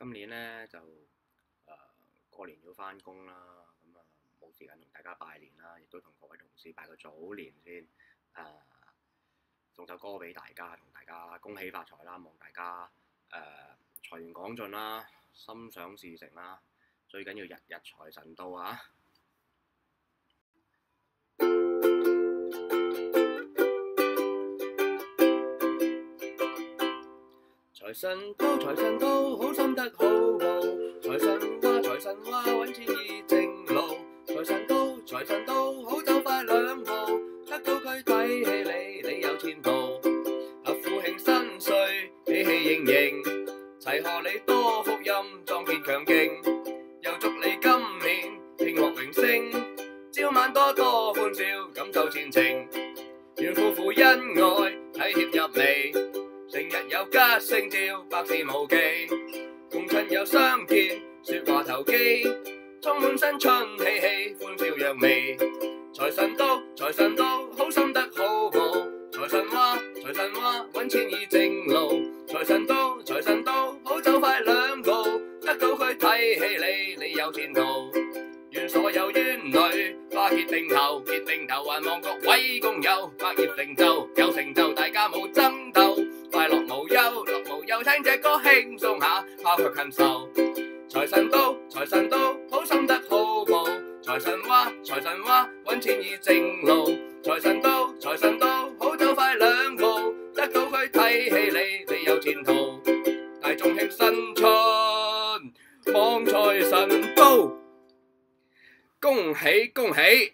今年咧就過年要翻工啦，咁冇時間同大家拜年啦，亦都同各位同事拜個早年先。送首歌俾大家，同大家恭喜發財啦，望大家財源廣進啦，心想事成啦，最緊要日日財神到啊！財神到，財神到，好心得好報。財神話，揾錢易正路。財神到，財神到，好走快兩步。得到佢睇起你有前途。富慶新歲，喜氣盈盈，齊賀你多福音，壯健強勁。又祝你今年慶獲榮升，朝晚多多歡笑，感受前程。願夫婦恩愛，體貼入微。成日有吉星照，百事無忌，共親友相見，說話投機，充滿新春喜氣，歡笑揚眉。財神到，財神到，好心得好報。財神話，揾錢易正路。財神到，財神到，好走快兩步，得到佢睇起你有前途。願所有冤侶花結定頭，結定頭還望各位工友百業成就，有成就大家冇爭鬥。快樂無憂，樂無憂，聽隻歌輕鬆下，拋卻近愁。財神到，財神到，好心得好報。財神話，揾錢易正路。財神到，財神到，好走快兩步，得到佢睇起你有前途。大眾慶新春，望財神到，恭喜恭喜！